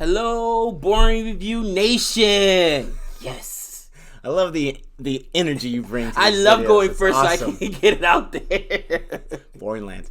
Hello, Boring Review Nation. Yes. I love the energy you bring to this I love videos. going It's first awesome. so I can get it out there. Boring land.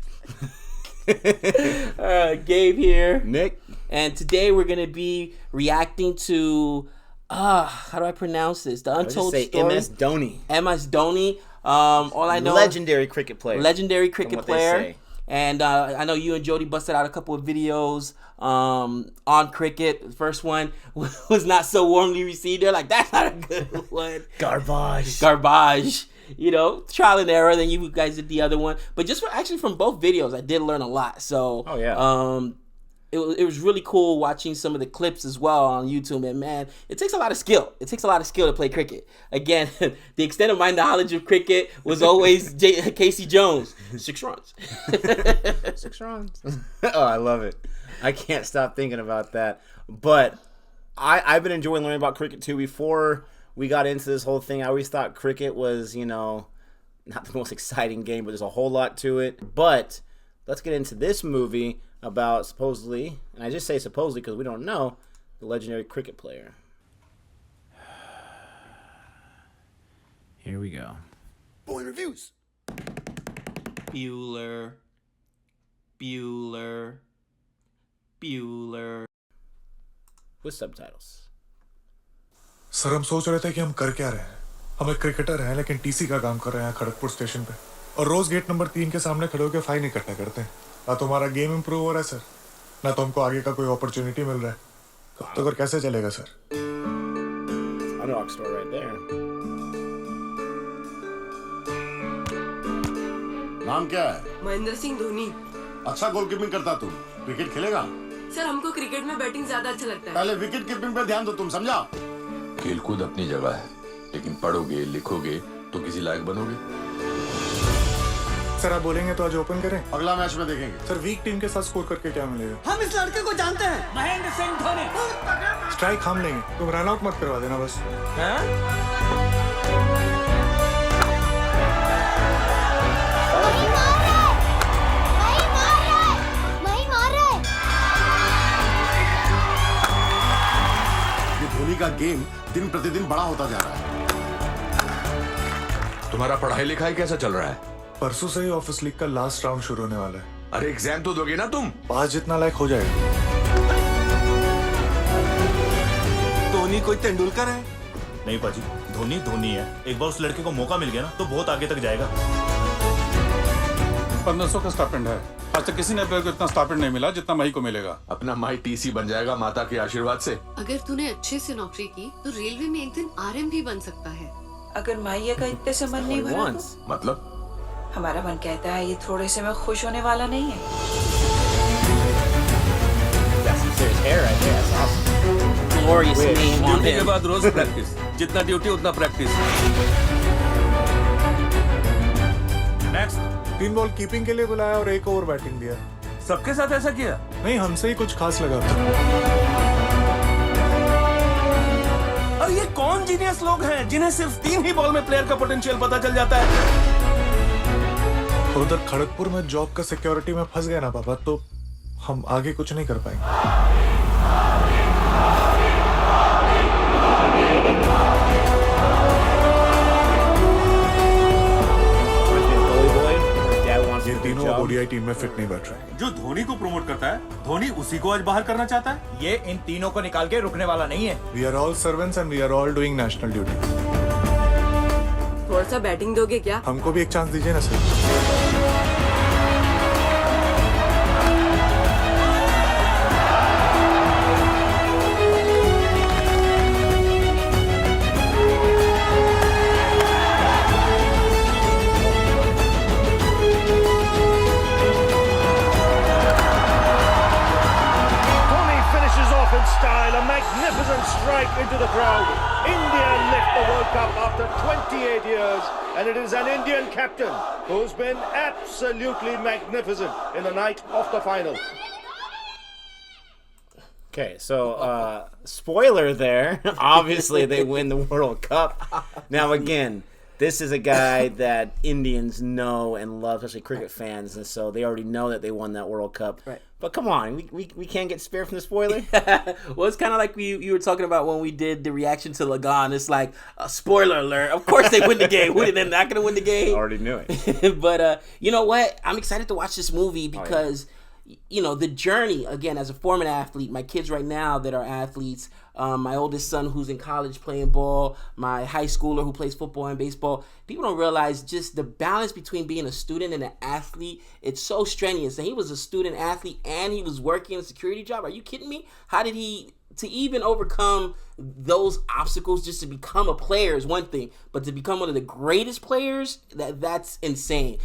Gabe here. Nick. And today we're going to be reacting to, how do I pronounce this? The Untold say Story. MS Dhoni. MS Dhoni. All I know. Legendary cricket player. Legendary cricket what player. they say. And I know you and Jody busted out a couple of videos on cricket. The first one was not so warmly received. They're like, that's not a good one. Garbage. You know, trial and error. Then you guys did the other one. But just from both videos, I did learn a lot. So, it was really cool watching some of the clips as well on YouTube. And man, it takes a lot of skill. It takes a lot of skill to play cricket. Again, the extent of my knowledge of cricket was always Casey Jones. 6 runs. 6 runs. Oh, I love it. I can't stop thinking about that. But I've been enjoying learning about cricket too. Before we got into this whole thing, I always thought cricket was, not the most exciting game, but there's a whole lot to it. But let's get into this movie about supposedly, and I just say supposedly because we don't know, the legendary cricket player. Here we go. Boy reviews. Bueller. With subtitles. Sir हम सोच रहे थे कि हम कर क्या रहे हैं. हम एक क्रिकेटर हैं लेकिन टीसी का काम कर रहे हैं खड़गपुर स्टेशन पे और रोज गेट नंबर 3 के सामने खड़े होकर फाइन इकट्ठा करते हैं. ना तो हमारा गेम इंप्रूव हो रहा है सर, ना तो हमको आगे का कोई अपॉर्चुनिटी मिल रहा है. कब तक और कैसे चलेगा sir? Underdog story right there. नाम क्या है? महेंद्र सिंह धोनी. अच्छा गोलकीपिंग करता तू. क्रिकेट खेलेगा? सर हमको क्रिकेट में बैटिंग ज्यादा अच्छा लगता है. पहले विकेट कीपिंग पे ध्यान दो, तुम समझा? खेलकूद अपनी जगह है, लेकिन पढ़ोगे लिखोगे तो किसी लायक बनोगे. सर आप बोलेंगे तो आज ओपन करें. अगला मैच में देखेंगे. सर वीक टीम के साथ स्कोर करके क्या मिलेगा? हम इस लड़के को जानते हैं, महेंद्र सिंह धोनी. स्ट्राइक हम लेंगे, तुम रन आउट मत करवा देना बस. ये धोनी का गेम दिन प्रतिदिन बड़ा होता जा रहा है. तुम्हारा पढ़ाई लिखाई कैसा चल रहा है? परसों से ही ऑफिस लीग का लास्ट राउंड शुरू होने वाला है. अरे एग्जाम तो दोगे ना तुम? पास जितना लायक हो जाएगा. धोनी कोई तेंदुलकर है? नहीं पाजी, धोनी धोनी है. एक बार उस लड़के को मौका मिल गया ना तो बहुत आगे तक जाएगा. 1500 का स्टाइपेंड है. आज तक किसी ने को इतना स्टाइपेंड नहीं मिला जितना माही को मिलेगा. अपना माही टीसी बन जाएगा माता के आशीर्वाद से. अगर तूने अच्छे से नौकरी की तो रेलवे में एक दिन आरएम भी बन सकता है. अगर माहिया का इतने से मन नहीं भरा तो? मतलब? हमारा मन कहता है ये थोड़े से में खुश होने वाला नहीं है. That's some serious hair right there. That's awesome. Glorious name on duty के him. बाद रोज प्रैक्टिस. जितना ड्यूटी उतना प्रैक्टिस. नेक्स्ट 3 बॉल कीपिंग के लिए बुलाया और 1 ओवर बैटिंग दिया. सबके साथ ऐसा किया? नहीं, हमसे ही कुछ खास लगा था. और ये कौन जीनियस लोग हैं जिन्हें सिर्फ 3 ही बॉल में प्लेयर का पोटेंशियल पता चल जाता है? उधर खड़गपुर में जॉब का सिक्योरिटी में फंस गया ना पापा, तो हम आगे कुछ नहीं कर पाएंगे. ये तीनों ओडीआई टीम में फिट नहीं बैठ रहे. जो धोनी को प्रमोट करता है, धोनी उसी को आज बाहर करना चाहता है. ये इन तीनों को निकाल के रुकने वाला नहीं है. We are all servants and we are all doing national duty. थोड़ा सा बैटिंग दोगे क्या? हमको भी एक चांस दीजिए ना sir. Style, a magnificent strike into the crowd. India lift the World Cup after 28 years, and it is an Indian captain who's been absolutely magnificent in the night of the final. Okay, so spoiler there. Obviously, they win the World Cup. Now, again, This is a guy that Indians know and love, especially cricket fans, and so they already know that they won that World Cup. Right. But come on, we can't get spared from the spoiler. Well, it's kind of like you were talking about when we did the reaction to Lagan. It's like a spoiler alert. Of course they win the game. They're not going to win the game. I already knew it. But you know what? I'm excited to watch this movie because the journey, again, as a former athlete, my kids right now that are athletes, my oldest son who's in college playing ball, my high schooler who plays football and baseball, people don't realize just the balance between being a student and an athlete. It's so strenuous. And he was a student athlete and he was working a security job. Are you kidding me? How did he, to even overcome those obstacles just to become a player is one thing, but to become one of the greatest players, that's insane.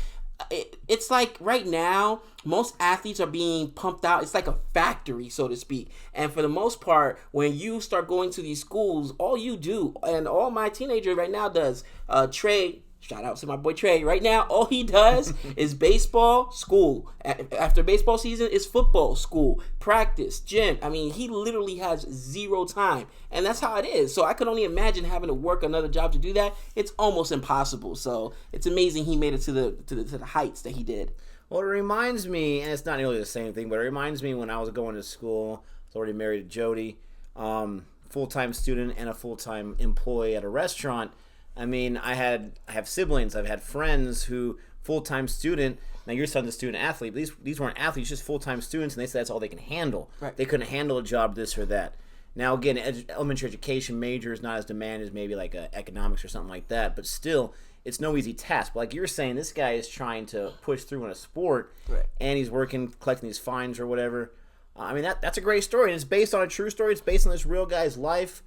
It's like right now, most athletes are being pumped out. It's like a factory, so to speak. And for the most part, when you start going to these schools, all you do, and all my teenager right now does, Trey, shout out to my boy Trey, right now, all he does is baseball, school. After baseball season, it's football, school, practice, gym. I mean, he literally has zero time. And that's how it is. So I could only imagine having to work another job to do that. It's almost impossible. So it's amazing he made it to the heights that he did. Well, it reminds me, and it's not nearly the same thing, but it reminds me when I was going to school, I was already married to Jody, full-time student and a full-time employee at a restaurant. I mean, I have siblings, I've had friends who, full-time student, now your son's a student athlete, but these weren't athletes, just full-time students, and they said that's all they can handle. Right. They couldn't handle a job this or that. Now, again, elementary education major is not as demanded as maybe like economics or something like that, but still, it's no easy task. But like you're saying, this guy is trying to push through in a sport, right, and he's working, collecting these fines or whatever. I mean, that's a great story, and it's based on a true story. It's based on this real guy's life.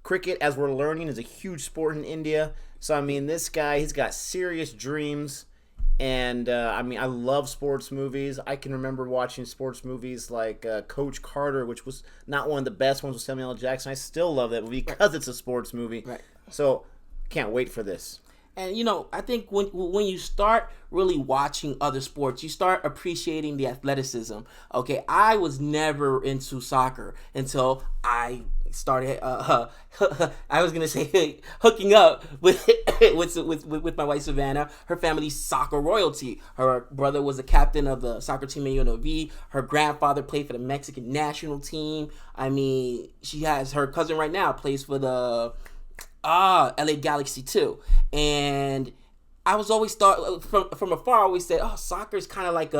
Cricket, as we're learning, is a huge sport in India. So, I mean, this guy, he's got serious dreams. And, I mean, I love sports movies. I can remember watching sports movies like Coach Carter, which was not one of the best ones with Samuel L. Jackson. I still love that movie because it's a sports movie. Right. So, can't wait for this. And, I think when you start really watching other sports, you start appreciating the athleticism. Okay, I was never into soccer until I started I was gonna say hooking up with my wife Savannah. Her family's soccer royalty. Her brother was a captain of the soccer team at UNLV. Her grandfather played for the Mexican national team. I mean, she has her cousin right now plays for the LA Galaxy too. And I was always thought from afar. I always said, "Oh, soccer is kind of like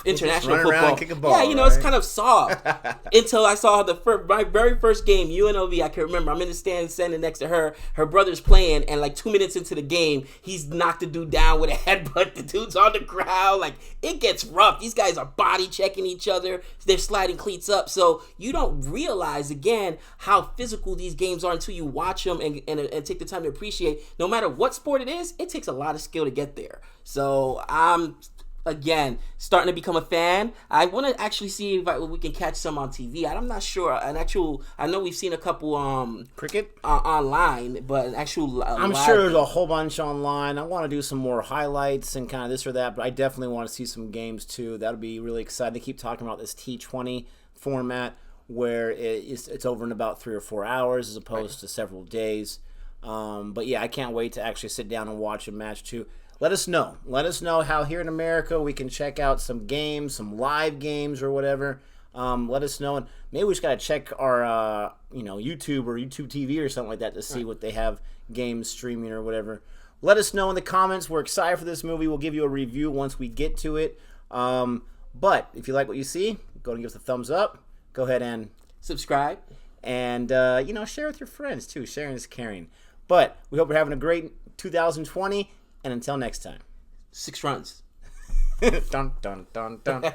international football." Around, kick a ball, yeah, it's kind of soft. Until I saw my very first game, UNLV. I can remember. I'm in the stand standing next to her. Her brother's playing, and like 2 minutes into the game, he's knocked the dude down with a headbutt. The dude's on the ground. Like, it gets rough. These guys are body checking each other. They're sliding cleats up. So you don't realize again how physical these games are until you watch them and take the time to appreciate. No matter what sport it is, it takes a lot of skill to get there. So I'm again starting to become a fan. I want to actually see if we can catch some on TV. I'm not sure. I know we've seen a couple cricket online, but an actual I'm live sure there's a whole bunch online. I want to do some more highlights and kind of this or that, but I definitely want to see some games too. That'll be really exciting. They keep talking about this T20 format where it's over in about 3 or 4 hours as opposed to several days. But yeah, I can't wait to actually sit down and watch a match too. Let us know. Let us know how here in America we can check out some games, some live games or whatever. Let us know, and maybe we just gotta check our YouTube or YouTube TV or something like that to see what they have games streaming or whatever. Let us know in the comments. We're excited for this movie. We'll give you a review once we get to it. But if you like what you see, go and give us a thumbs up. Go ahead and subscribe, and share with your friends too. Sharing is caring. But we hope you're having a great 2020, and until next time. 6 runs. Dun, dun, dun, dun.